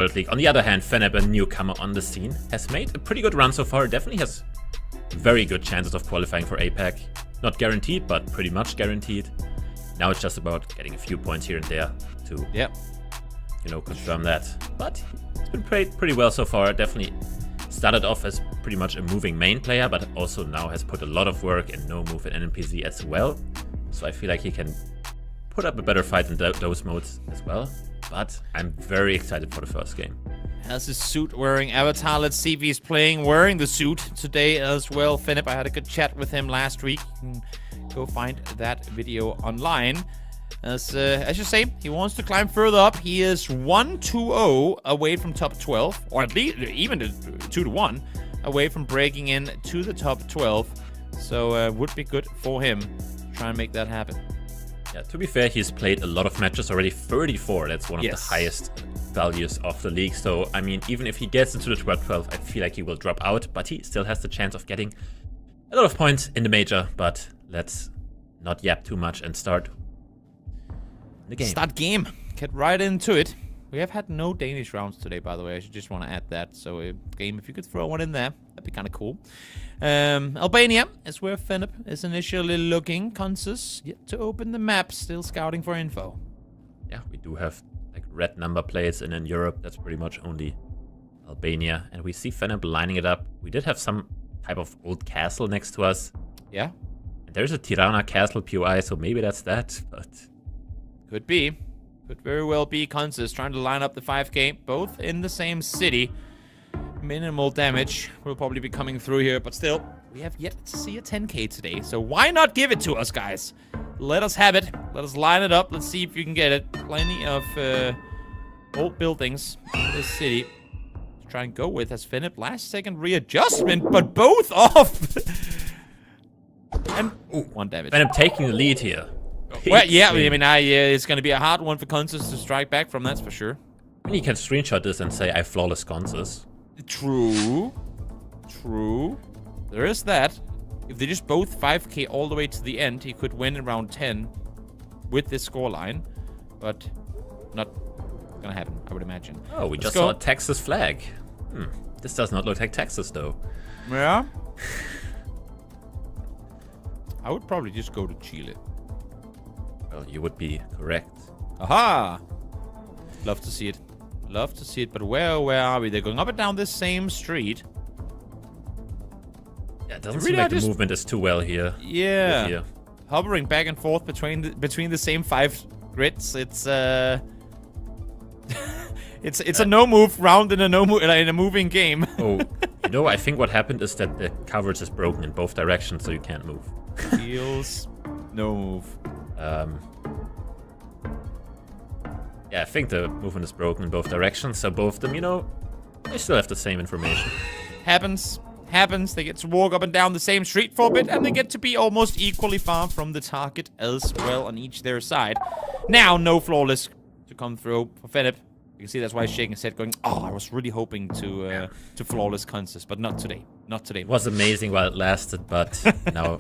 World League. On the other hand, Feneb, a newcomer on the scene, has made a pretty good run so far. Definitely has very good chances of qualifying for APAC. Not guaranteed, but pretty much guaranteed. Now it's just about getting a few points here and there to, confirm that. But it's been played pretty well so far. Definitely started off as pretty much a moving main player, but also now has put a lot of work in no move and NPC as well. So I feel like he can put up a better fight in those modes as well. But I'm very excited for the first game. Has his suit wearing avatar. Let's see if he's playing wearing the suit today as well. Feneb, I had a good chat with him last week. You can go find that video online. As you say, he wants to climb further up. He is 1-2-0 away from top 12, or at least even 2-1 away from breaking in to the top 12. So would be good for him. Try and make that happen. Yeah, to be fair, he's played a lot of matches already. 34, that's one of the highest values of the league. So, I mean, even if he gets into the 12, I feel like he will drop out. But he still has the chance of getting a lot of points in the major. But let's not yap too much and start the game. Start game. Get right into it. We have had no Danish rounds today, by the way. I should just want to add that. So, game, if you could throw one in there, that'd be kind of cool. Albania is where Feneb is initially looking. Consus yet to open the map, still scouting for info. Yeah, we do have like red number plates, and in Europe, that's pretty much only Albania. And we see Feneb lining it up. We did have some type of old castle next to us. Yeah. And there's a Tirana castle POI, so maybe that's that, but... Could be. Could very well be. Consus trying to line up the 5k, both in the same city. Minimal damage will probably be coming through here, but still, we have yet to see a 10k today. So why not give it to us, guys? Let us have it. Let us line it up. Let's see if you can get it. Plenty of old buildings in this city to try and go with as Feneb. Last second readjustment, but both off. And one damage. Feneb taking the lead here. Well, yeah, I mean, it's going to be a hard one for Consus to strike back from, that's for sure. And you can screenshot this and say, I flawless Consus. True. True. There is that. If they just both 5k all the way to the end, he could win in round 10 with this scoreline. But not gonna happen, I would imagine. Oh, we just saw a Texas flag. This does not look like Texas, though. Yeah. I would probably just go to Chile. Well, you would be correct. Aha! Love to see it. Love to see it, but where are we? They're going up and down this same street. Yeah, it doesn't seem like the movement is too well here. Yeah. Here. Hovering back and forth between the same 5 grids. It's it's a no move round in a moving game. Oh, I think what happened is that the coverage is broken in both directions, so you can't move. Feels no move. Yeah, I think the movement is broken in both directions, so both of them, they still have the same information. Happens. They get to walk up and down the same street for a bit, and they get to be almost equally far from the target as well on each their side. Now, no flawless to come through for Feneb. You can see that's why he's shaking his head going, oh, I was really hoping to flawless Consus, but not today. Not today. It was amazing while it lasted, but now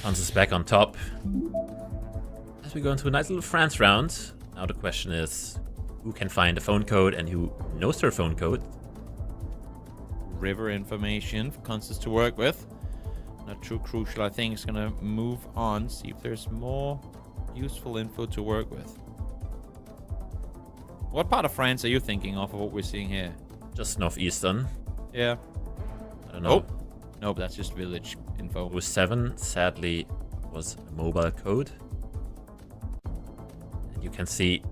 Consus back on top. As we go into a nice little France round. Now the question is, who can find a phone code and who knows their phone code? River information for Consus to work with. Not too crucial, I think. It's going to move on, see if there's more useful info to work with. What part of France are you thinking of what we're seeing here? Just northeastern. Yeah. I don't know. Oh. Nope, that's just village info. 07 sadly was a mobile code. And you can see,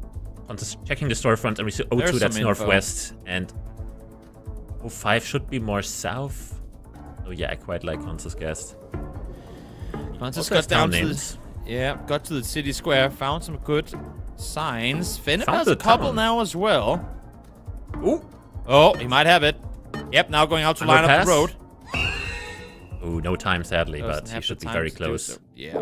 on just checking the storefront, and we see 02, that's northwest, and 05 should be more south. Oh yeah, I quite like Consus guessed. Consus got down to got to the city square, found some good signs. Feneb has a couple now as well. Ooh. Oh, he might have it. Yep, now going out to line up the road. Ooh, no time sadly, but he should be very close. So. Yeah,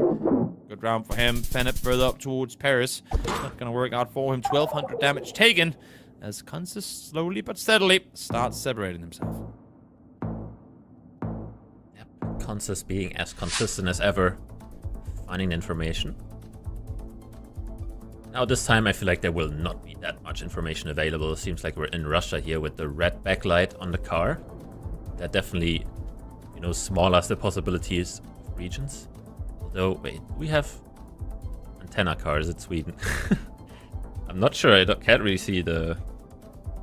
good round for him. Feneb further up towards Paris. Not gonna work out for him. 1200 damage taken as Consus slowly but steadily starts separating himself. Yep, Consus being as consistent as ever, finding information. Now this time I feel like there will not be that much information available. Seems like we're in Russia here with the red backlight on the car. That definitely, you know, smallers the possibilities of regions. Although, wait, we have antenna cars in Sweden. I'm not sure, can't really see the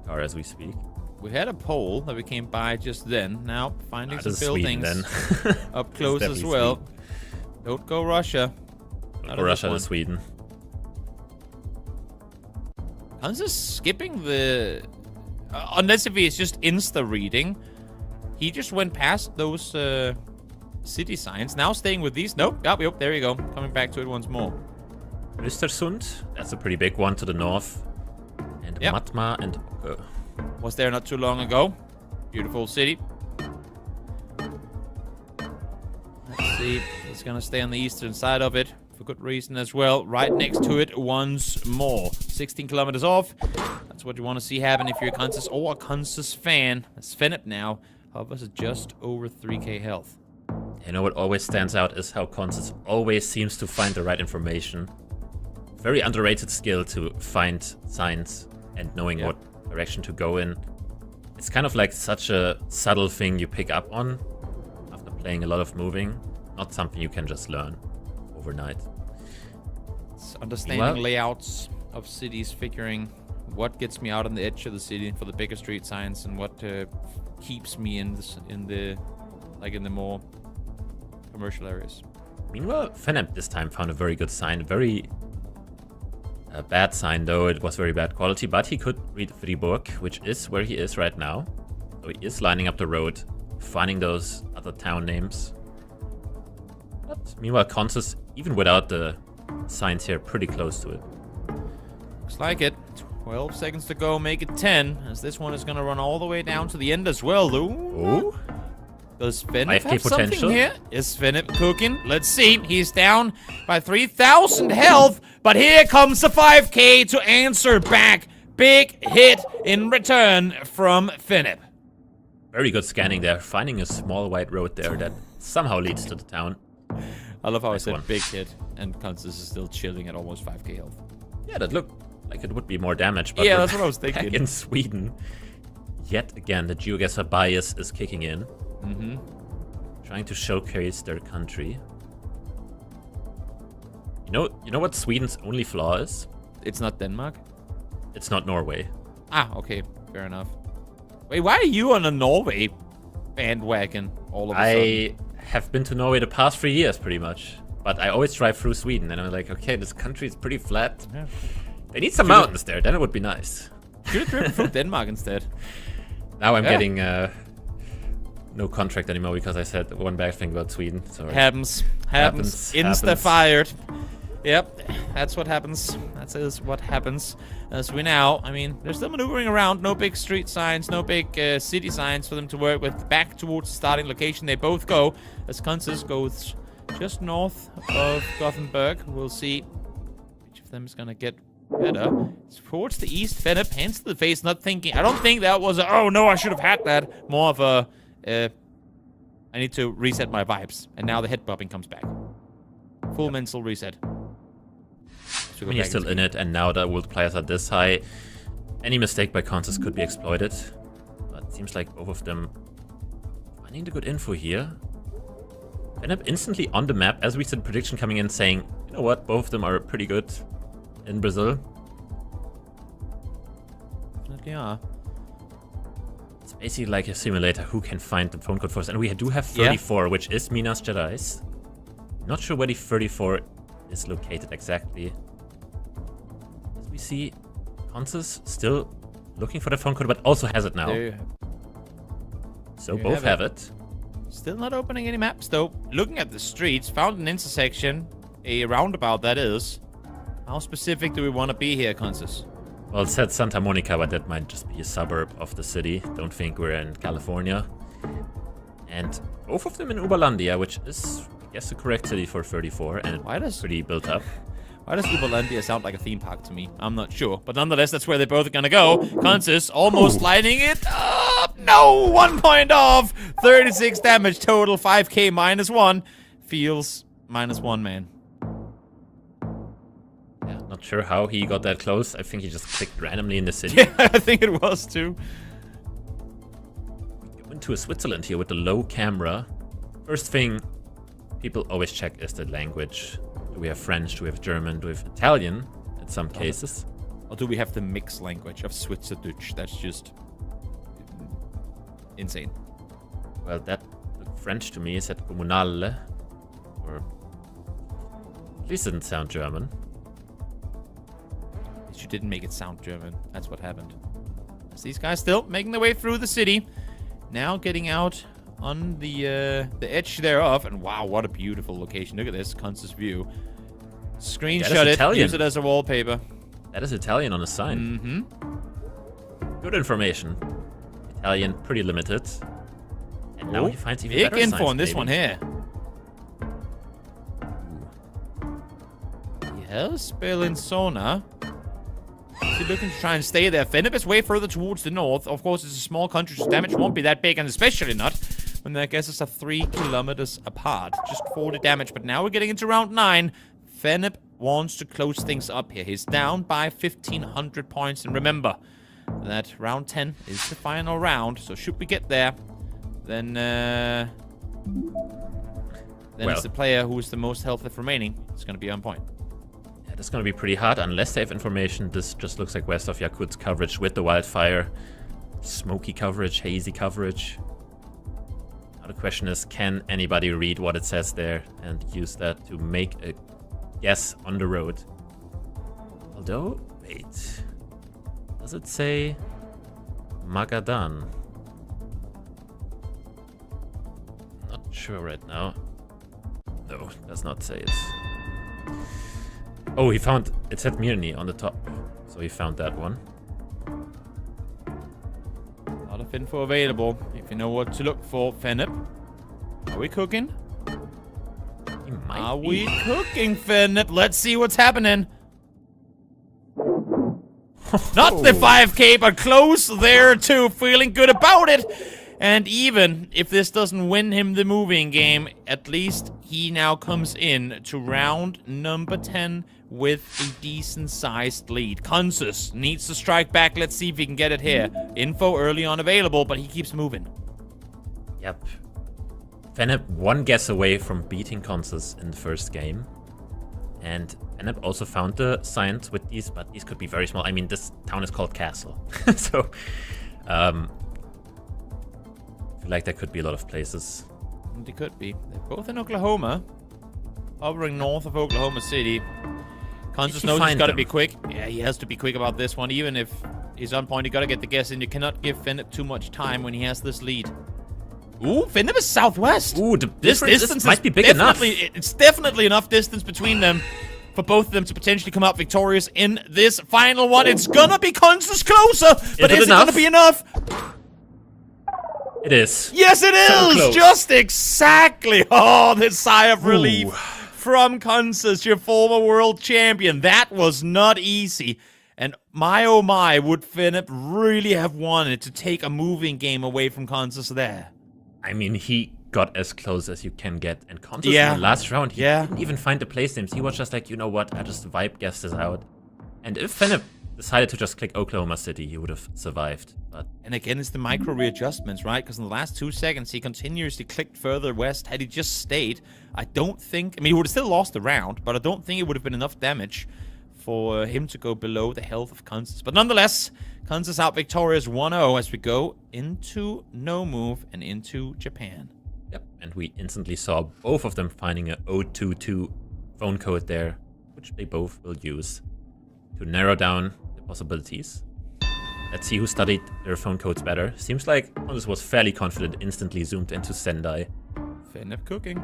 car as we speak. We had a pole that we came by just then. Now, finding some Sweden, buildings then. up close as well. Sweden. Don't go Russia. Don't go Russia to Sweden. Consus skipping the... unless if he's just insta-reading. He just went past those city signs. Now staying with these. Nope. Yep, there you go. Coming back to it once more. Östersund. That's a pretty big one to the north. And yep. Matma and... was there not too long ago. Beautiful city. Let's see. He's gonna stay on the eastern side of it. For good reason as well. Right next to it once more. 16 kilometers off. That's what you want to see happen if you're a Consus or a Consus fan. That's Feneb now. Hovers at just over 3k health. You know what always stands out is how Consus always seems to find the right information. Very underrated skill to find signs and knowing what direction to go in. It's kind of like such a subtle thing you pick up on after playing a lot of moving. Not something you can just learn overnight. It's understanding layouts of cities, figuring what gets me out on the edge of the city for the bigger street signs and what keeps me in the more commercial areas. Meanwhile, Feneb this time found a very good sign. Very bad sign though. It was very bad quality, but he could read Fribourg, which is where he is right now. So he is lining up the road, finding those other town names. But meanwhile, Consus, even without the signs here, pretty close to it. Looks like it. 12 seconds to go, make it 10, as this one is going to run all the way down to the end as well, Lou. Oh. Does Feneb have potential something here? Is Feneb cooking? Let's see. He's down by 3,000 health, but here comes the 5k to answer back. Big hit in return from Feneb. Very good scanning there, finding a small white road there that somehow leads to the town. I love how Nice I said one. big hit, and Consus is still chilling at almost 5k health. Yeah, that looked like it would be more damage, but yeah, we're that's what I was back thinking. in Sweden. Yet again, the GeoGuessr bias is kicking in. Mm-hmm. Trying to showcase their country. You know what Sweden's only flaw is? It's not Denmark? It's not Norway. Ah, okay. Fair enough. Wait, why are you on a Norway bandwagon all of a sudden? I have been to Norway the past 3 years, pretty much. But I always drive through Sweden, and I'm like, okay, this country is pretty flat. Yeah. They need some mountains there, then it would be nice. Should have driven through Denmark instead. Now I'm getting no contract anymore because I said one bad thing about Sweden. Sorry. Happens. Insta-fired. Yep, that's what happens. That is what happens. As we now, I mean, they're still maneuvering around. No big street signs, no big city signs for them to work with. Back towards the starting location they both go. As Consus goes just north of Gothenburg. We'll see which of them is going to get better. It's towards the east. Feneb, hands to the face, not thinking. I don't think that was a, oh no, I should have had that. More of a, I need to reset my vibes. And now the head bobbing comes back. Full mental reset. When you're still in it, and now the multipliers are this high, any mistake by Consus could be exploited. But it seems like both of them finding the good info here. Feneb instantly on the map, as we said, prediction coming in saying, you know what, both of them are pretty good in Brazil. Definitely are. It's basically like a simulator, who can find the phone code first. And we do have 34, which is Minas Gerais. Not sure where the 34 is located exactly. As we see, Consus still looking for the phone code, but also has it now. So both have it. Still not opening any maps though. Looking at the streets, found an intersection, a roundabout that is. How specific do we want to be here, Consus? Well, it said Santa Monica, but that might just be a suburb of the city. Don't think we're in California. And both of them in Uberlandia, which is, I guess, the correct city for 34, and pretty built up. Why does Uberlandia sound like a theme park to me? I'm not sure. But nonetheless, that's where they're both gonna go. Consus almost lining it up. No! 1 point off! 36 damage total. 5k minus 1. Feels minus 1, man. Yeah, Not sure how he got that close. I think he just clicked randomly in the city. Yeah, I think it was too. We go into Switzerland here with the low camera. First thing people always check is the language. Do we have French? Do we have German? Do we have Italian in some cases? Or do we have the mixed language of Schweizerdeutsch? That's just insane. Well, that looked French to me. It said Kommunale. Or at least it didn't sound German. You didn't make it sound German. That's what happened. As these guys still making their way through the city. Now getting out on the edge thereof. And wow, what a beautiful location. Look at this Consus view. Screenshot it. Italian. Use it as a wallpaper. That is Italian on a sign. Mm-hmm. Good information. Italian, pretty limited. And now he finds even better big info signs, on this maybe. one here. Yes, Bellinzona. Is he looking to try and stay there? Feneb is way further towards the north. Of course, it's a small country, so damage won't be that big, and especially not when their guesses are 3 kilometers apart. Just 40 damage, but now we're getting into round 9. Feneb wants to close things up here. He's down by 1,500 points, and remember that round 10 is the final round, so should we get there, then it's the player who is the most health left remaining. It's going to be on point. It's going to be pretty hard unless they have information. This just looks like west of Yakutsk coverage with the wildfire. Smoky coverage, hazy coverage. Now the question is, can anybody read what it says there and use that to make a guess on the road? Although, wait. Does it say Magadan? Not sure right now. No, it does not say it. Oh, he found... It said Mirny on the top. So he found that one. A lot of info available. If you know what to look for, Feneb. Are we cooking? He might Are be. we cooking, Feneb? Let's see what's happening. Not the 5k, but close there too. Feeling good about it. And even if this doesn't win him the moving game, at least he now comes in to round number 10 with a decent-sized lead. Consus needs to strike back. Let's see if he can get it here. Info early on available, but he keeps moving. Yep. Feneb one guess away from beating Consus in the first game. And Feneb also found the signs with these, but these could be very small. I mean, this town is called Castle. So, I feel like there could be a lot of places. And they could be. They're both in Oklahoma. Hovering north of Oklahoma City. Consus knows he's got to be quick. Yeah, he has to be quick about this one. Even if he's on point, you got to get the guess in. You cannot give Feneb too much time when he has this lead. Ooh, Feneb is southwest. Ooh, the This difference distance might be big enough. It's definitely enough distance between them for both of them to potentially come out victorious in this final one. It's gonna be Consus closer, but is it gonna be enough? It is. Yes, it So is! close. Just exactly! Oh, the sigh of relief from Consus, your former world champion. That was not easy. And my oh my, would Feneb really have wanted to take a moving game away from Consus there? I mean, he got as close as you can get. And Consus in the last round, he didn't even find the place names. He was just like, you know what, I just vibe guessed this out. And if Feneb decided to just click Oklahoma City, he would have survived. But And again, it's the micro readjustments, right? Because in the last 2 seconds, he continuously clicked further west. Had he just stayed, I don't think... I mean, he would have still lost the round, but I don't think it would have been enough damage for him to go below the health of Consus. But nonetheless, Consus out victorious 1-0 as we go into no move and into Japan. yep, and we instantly saw both of them finding a 022 phone code there, which they both will use to narrow down the possibilities. Let's see who studied their phone codes better. Seems like Consus was fairly confident, instantly zoomed into Sendai. Feneb cooking.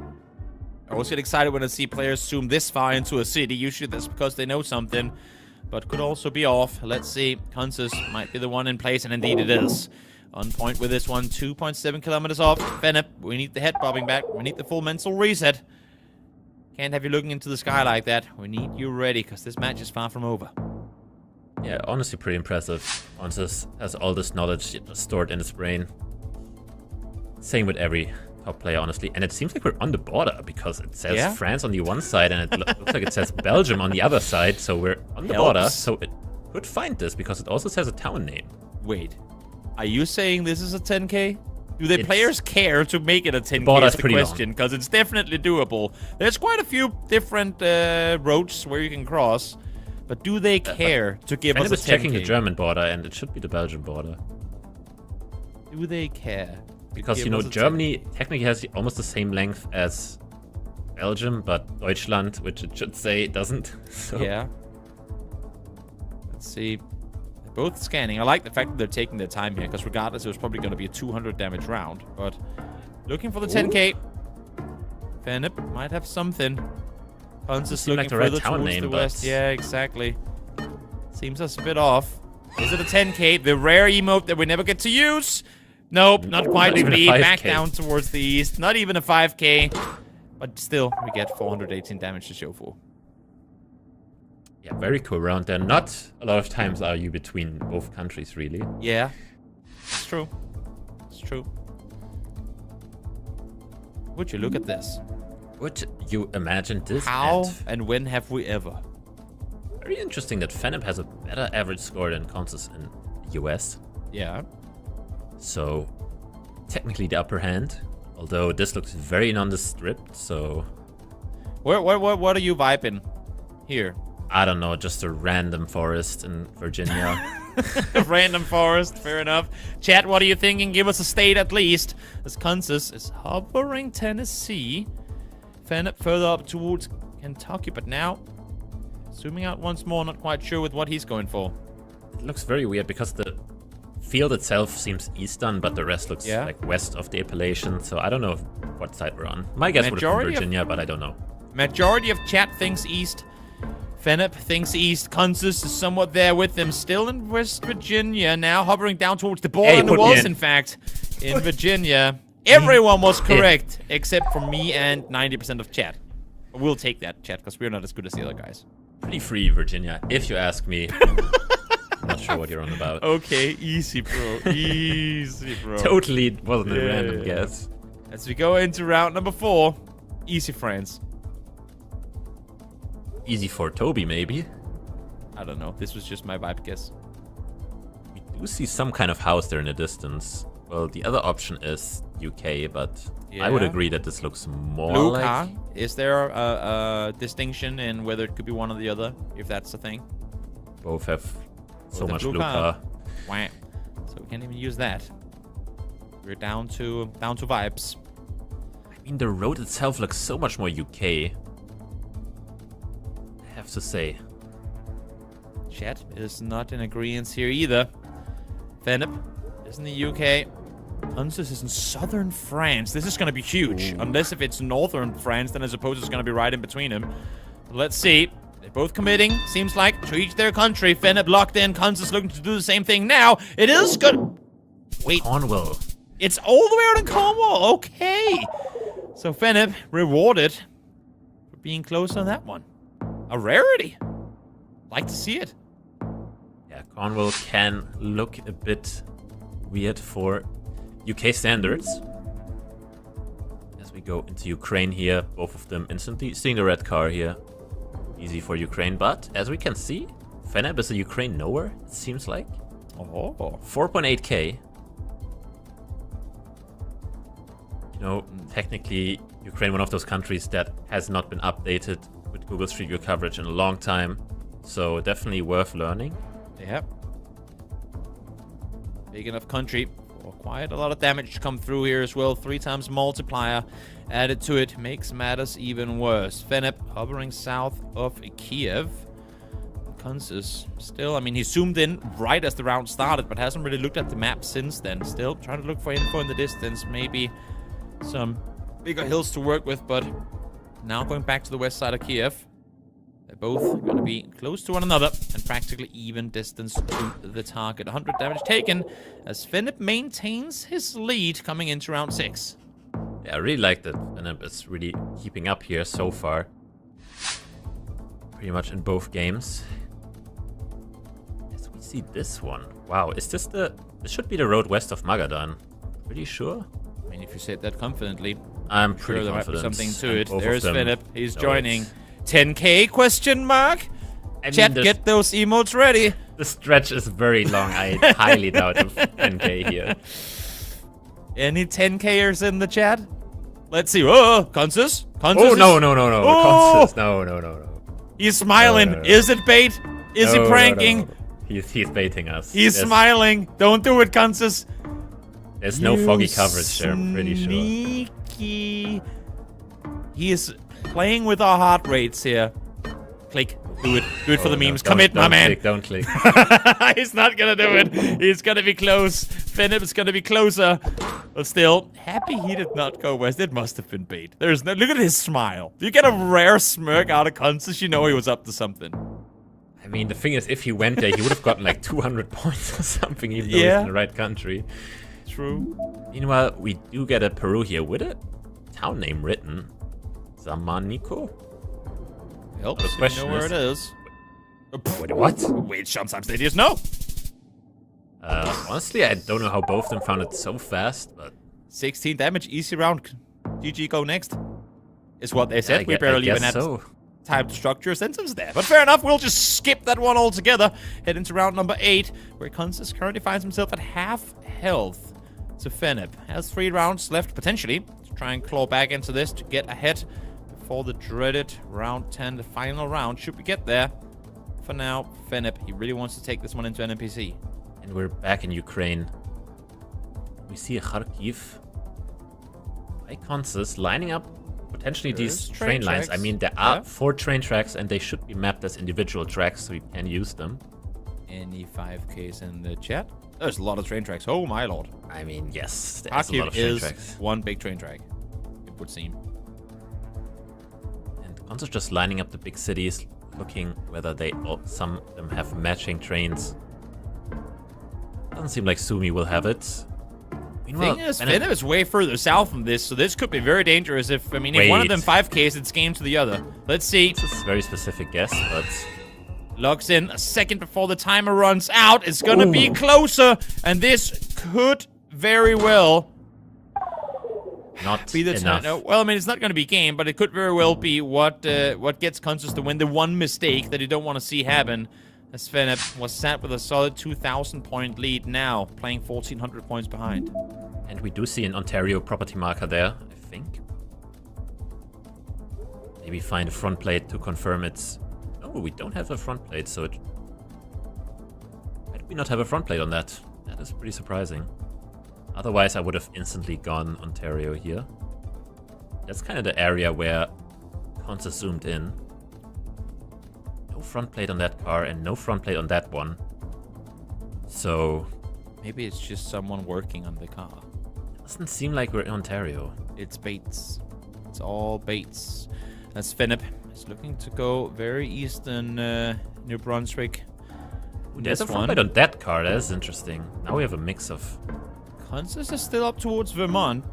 I always get excited when I see players zoom this far into a city. Usually that's because they know something, but could also be off. Let's see. Consus might be the one in place, and indeed it is. On point with this one. 2.7 kilometers off. Feneb, we need the head bobbing back. We need the full mental reset. Can't have you looking into the sky like that. We need you ready, because this match is far from over. Yeah, honestly pretty impressive. Consus has all this knowledge stored in his brain. Same with every top player, honestly. And it seems like we're on the border because it says France on the one side and it looks like it says Belgium on the other side. So we're on the border. So it could find this because it also says a town name. Wait, are you saying this is a 10K? Do the players care to make it a 10K is the question? Because it's definitely doable. There's quite a few different roads where you can cross. But do they care to give us a 10K? Feneb is checking the German border, and it should be the Belgian border. Do they care? Because, you know, Germany technically has almost the same length as Belgium, but Deutschland, which it should say, doesn't. So. Yeah. Let's see. They're both scanning. I like the fact that they're taking their time here, because regardless, it was probably going to be a 200 damage round. But looking for the 10K. Feneb might have something. Consus looking further towards the west. Yeah, exactly. Seems us a bit off. Is it a 10K? The rare emote that we never get to use? Nope, not quite to be. Back down towards the east. Not even a 5K. But still, we get 418 damage to show for. Yeah, very cool round there. Not a lot of times are you between both countries, really. Yeah, it's true. It's true. Would you look at this? Would you imagine this? How and when have we ever? Very interesting that Feneb has a better average score than Consus in the US. Yeah. So, technically the upper hand. Although this looks very nondescript, so... What are you vibing here? I don't know, just a random forest in Virginia. A random forest, fair enough. Chat, what are you thinking? Give us a state at least. As Consus is hovering Tennessee. Feneb further up towards Kentucky, but now zooming out once more, not quite sure with what he's going for. It looks very weird because the field itself seems eastern, but the rest looks like west of the Appalachian, so I don't know what side we're on. My guess would have been Virginia, but I don't know. Majority of chat thinks east. Feneb thinks east. Consus is somewhat there with them. Still in West Virginia, now hovering down towards the border. And it was, in fact, in Virginia. Everyone was correct, except for me and 90% of chat. We'll take that, chat, because we're not as good as the other guys. Pretty free, Virginia, if you ask me. I'm not sure what you're on about. Okay, easy, bro. Easy, bro. Totally wasn't a random guess. As we go into round number 4, easy, friends. Easy for Toby, maybe. I don't know. This was just my vibe guess. We do see some kind of house there in the distance. Well, the other option is UK, but I would agree that this looks more blue like... car. Is there a distinction in whether it could be one or the other, if that's the thing? Both have so much blue car. Wow. So we can't even use that. We're down to vibes. I mean, the road itself looks so much more UK. I have to say. Chat is not in agreement here either. Feneb is in the UK. Consus is in southern France. This is going to be huge. Ooh. Unless if it's northern France, then I suppose it's going to be right in between them. But let's see. They're both committing, seems like, to each their country. Feneb locked in. Consus looking to do the same thing now. It is good. Wait. Cornwall. It's all the way out in Cornwall. Okay. So Feneb rewarded for being close on that one. A rarity. Like to see it. Yeah, Cornwall can look a bit weird for UK standards. As we go into Ukraine here, both of them instantly seeing the red car here. Easy for Ukraine, but as we can see, Feneb is a Ukraine knower, it seems like. Oh. 4.8k. You know, technically, Ukraine, one of those countries that has not been updated with Google Street View coverage in a long time. So definitely worth learning. Yep. Big enough country. Quite a lot of damage to come through here as well. 3 times multiplier added to it makes matters even worse. Feneb hovering south of Kiev. Consus still, I mean, he zoomed in right as the round started, but hasn't really looked at the map since then. Still trying to look for info in the distance. Maybe some bigger hills to work with, but now going back to the west side of Kiev. They're both going to be close to one another and practically even distance to the target. 100 damage taken as Feneb maintains his lead coming into round 6. Yeah, I really like that Feneb is really keeping up here so far. Pretty much in both games. As we see this one. Wow, is this the... This should be the road west of Magadan. Pretty sure? I mean, If you said that confidently, I'm pretty there might be confident. something to And it. both of There's them Feneb. He's know joining. it. 10K question mark? I mean, Chat, get those emotes ready. the stretch is very long. I highly doubt of 10K here. Any 10Kers in the chat? Let's see. Oh, Consus? Consus Oh, is- no. Oh! Consus. No. He's smiling. No. Is it bait? Is he pranking? No. He's baiting us. He's smiling. Don't do it, Consus. There's no foggy coverage there, I'm pretty sure. Sneaky. He is playing with our heart rates here. Click. Do it. Do it for the memes. Commit, my man. Don't click. He's not gonna do it. He's gonna be close. Feneb is gonna be closer. But still, happy he did not go west. It must have been bait. There's no. Look at his smile. You get a rare smirk out of Consus, you know he was up to something. I mean, the thing is, if he went there, he would have gotten like 200 points or something, even though he's in the right country. True. Meanwhile, we do get a Peru here with a town name written. Zamanico? Helps. The question You know where is- it is. Wait, what? Wait, sometimes they just know. Honestly, I don't know how both of them found it so fast, but 16 damage, easy round. GG, go next. Is what they I said. We gue- I barely even guess had so. time to structure a sentence there. But fair enough, we'll just skip that one altogether. Head into round number 8, where Consus currently finds himself at half health. So Feneb has 3 rounds left, potentially, to try and claw back into this to get ahead before the dreaded round 10, the final round. Should we get there? For now, Feneb, he really wants to take this one into an NPC. And we're back in Ukraine. We see a Kharkiv by Consus lining up potentially these There's train train lines. I tracks. mean, there are Yeah. 4 train tracks, and they should be mapped as individual tracks, so you can use them. Any 5Ks in the chat? There's a lot of train tracks. Oh my lord. I mean, yes, there's a lot Kharkiv of train is tracks. one big train track, it would seem. And Consus just lining up the big cities, looking whether some of them have matching trains. Doesn't seem like Sumi will have it. Meanwhile, Thing is, Feneb- Feneb is way further south from this, so this could be very dangerous if one of them Wait. 5Ks, it's game to the other. Let's see. This is a very specific guess, but Logs in a second before the timer runs out. It's gonna be closer, and this could very well not be the enough. time. No, well, I mean, it's not gonna be game, but it could very well be what gets Consus to win. The one mistake that you don't want to see happen. As Feneb was sat with a solid 2,000 point lead now, playing 1,400 points behind. And we do see an Ontario property marker there, I think. Maybe find a front plate to confirm it's... Oh, we don't have a front plate, so it... Why did we not have a front plate on that? That is pretty surprising. Otherwise, I would have instantly gone Ontario here. That's kind of the area where Consus zoomed in. No front plate on that car and no front plate on that one. So... Maybe it's just someone working on the car. Doesn't seem like we're in Ontario. It's baits. It's all baits. That's Feneb. He's looking to go very eastern New Brunswick. Ooh, there's a This front one. plate on that car. That is interesting. Now we have a mix of... Consus is still up towards Vermont.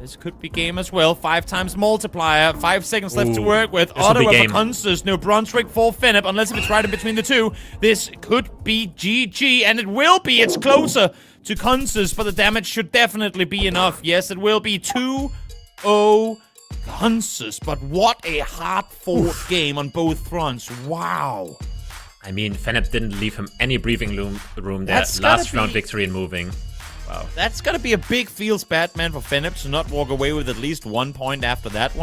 This could be game as well. 5 times multiplier. 5 seconds left to Ooh, work with. this will be Ottawa for game. Consus. New Brunswick for Feneb. Unless if it's right in between the two. This could be GG. And it will be. It's closer to Consus. But the damage should definitely be enough. Yes, it will be 2-0 Consus. But what a hard-fought game on both fronts. Wow. I mean, Feneb didn't leave him any breathing room there. That's gotta Last round be- victory in moving. Wow. That's gonna be a big feels bad man for Feneb to not walk away with at least 1 point after that one.